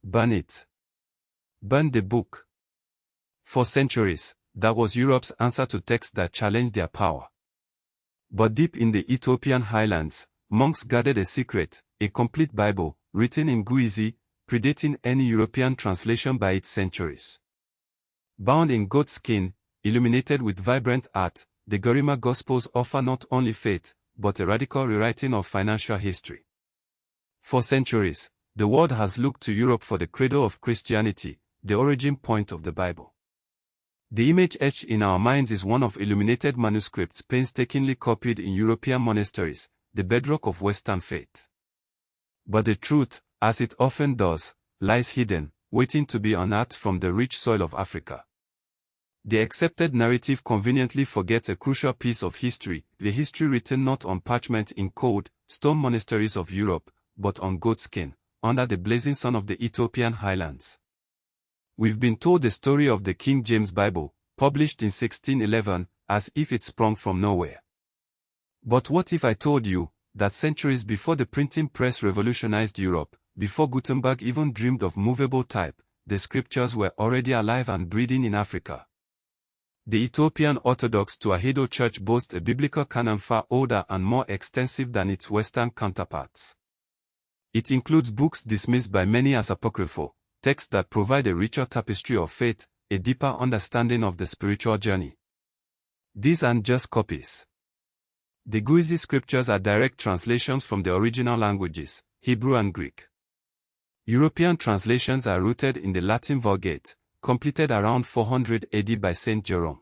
Burn it. Burn the book. For centuries, that was Europe's answer to texts that challenged their power. But deep in the Ethiopian highlands, monks guarded a secret, a complete Bible, written in Guizi, predating any European translation by its centuries. Bound in goat skin, illuminated with vibrant art, the Gorima Gospels offer not only faith, but a radical rewriting of financial history. For centuries, the world has looked to Europe for the cradle of Christianity, the origin point of the Bible. The image etched in our minds is one of illuminated manuscripts painstakingly copied in European monasteries, the bedrock of Western faith. But the truth, as it often does, lies hidden, waiting to be unearthed from the rich soil of Africa. The accepted narrative conveniently forgets a crucial piece of history, the history written not on parchment in cold, stone monasteries of Europe, but on goatskin, under the blazing sun of the Ethiopian highlands. We've been told the story of the King James Bible, published in 1611, as if it sprung from nowhere. But what if I told you that centuries before the printing press revolutionized Europe, before Gutenberg even dreamed of movable type, the scriptures were already alive and breathing in Africa? The Ethiopian Orthodox Tewahedo Church boasts a biblical canon far older and more extensive than its Western counterparts. It includes books dismissed by many as apocryphal, texts that provide a richer tapestry of faith, a deeper understanding of the spiritual journey. These aren't just copies. The Guizi scriptures are direct translations from the original languages, Hebrew and Greek. European translations are rooted in the Latin Vulgate, completed around 400 AD by Saint Jerome.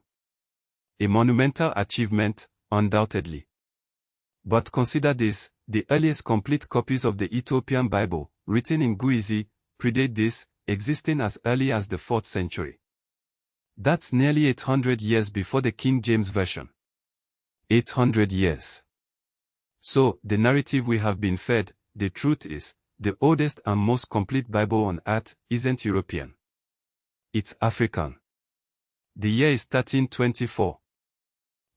A monumental achievement, undoubtedly. But consider this, the earliest complete copies of the Ethiopian Bible, written in Guizi, predate this, existing as early as the 4th century. That's nearly 800 years before the King James Version. 800 years. So, the narrative we have been fed, the truth is, the oldest and most complete Bible on earth, isn't European. It's African. The year is 1324.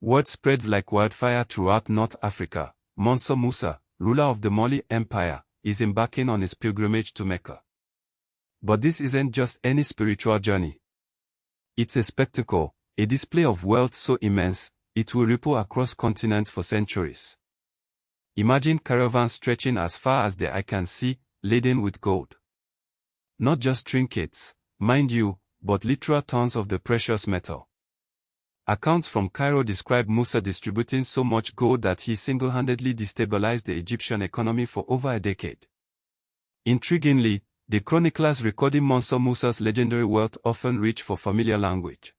Word spreads like wildfire throughout North Africa. Mansa Musa, ruler of the Mali Empire, is embarking on his pilgrimage to Mecca. But this isn't just any spiritual journey. It's a spectacle, a display of wealth so immense, it will ripple across continents for centuries. Imagine caravans stretching as far as the eye can see, laden with gold. Not just trinkets, mind you, but literal tons of the precious metal. Accounts from Cairo describe Musa distributing so much gold that he single-handedly destabilized the Egyptian economy for over a decade. Intriguingly, the chroniclers recording Mansa Musa's legendary wealth often reach for familiar language.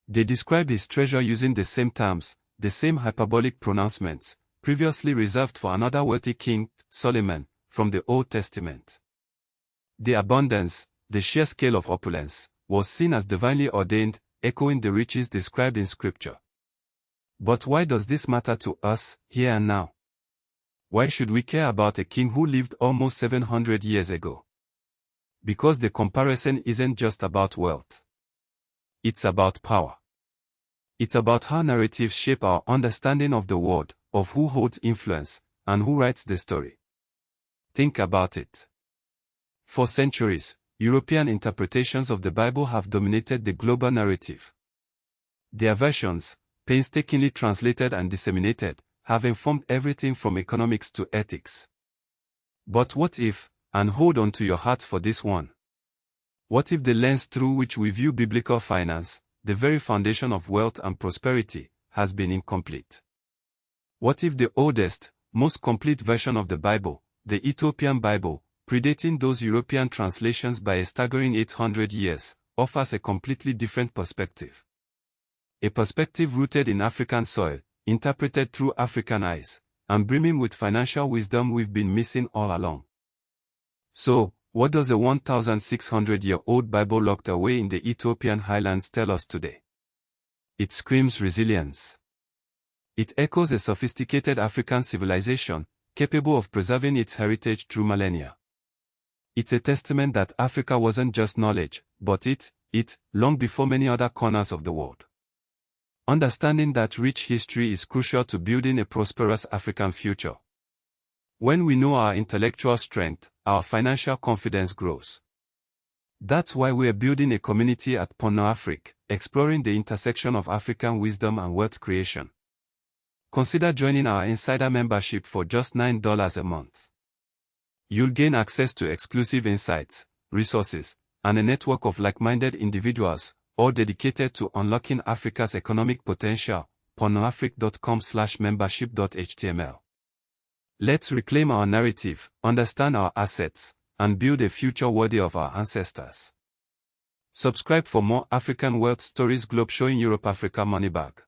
They describe his treasure using the same terms, the same hyperbolic pronouncements, previously reserved for another wealthy king, Solomon, from the Old Testament. The abundance, the sheer scale of opulence, was seen as divinely ordained, echoing the riches described in Scripture. But why does this matter to us, here and now? Why should we care about a king who lived almost 700 years ago? Because the comparison isn't just about wealth. It's about power. It's about how narratives shape our understanding of the world, of who holds influence, and who writes the story. Think about it. For centuries, European interpretations of the Bible have dominated the global narrative. Their versions, painstakingly translated and disseminated, have informed everything from economics to ethics. But what if, and hold on to your heart for this one, what if the lens through which we view biblical finance, the very foundation of wealth and prosperity, has been incomplete? What if the oldest, most complete version of the Bible, the Ethiopian Bible, predating those European translations by a staggering 800 years, offers a completely different perspective? A perspective rooted in African soil, interpreted through African eyes, and brimming with financial wisdom we've been missing all along. So, what does a 1,600-year-old Bible locked away in the Ethiopian highlands tell us today? It screams resilience. It echoes a sophisticated African civilization, capable of preserving its heritage through millennia. It's a testament that Africa wasn't just knowledge, but it, long before many other corners of the world. Understanding that rich history is crucial to building a prosperous African future. When we know our intellectual strength, our financial confidence grows. That's why we're building a community at Pornoafric, exploring the intersection of African wisdom and wealth creation. Consider joining our insider membership for just $9 a month. You'll gain access to exclusive insights, resources, and a network of like-minded individuals, all dedicated to unlocking Africa's economic potential. pornoafric.com/membership.html. Let's reclaim our narrative, understand our assets, and build a future worthy of our ancestors. Subscribe for more African wealth stories. Globe showing Europe Africa money bag.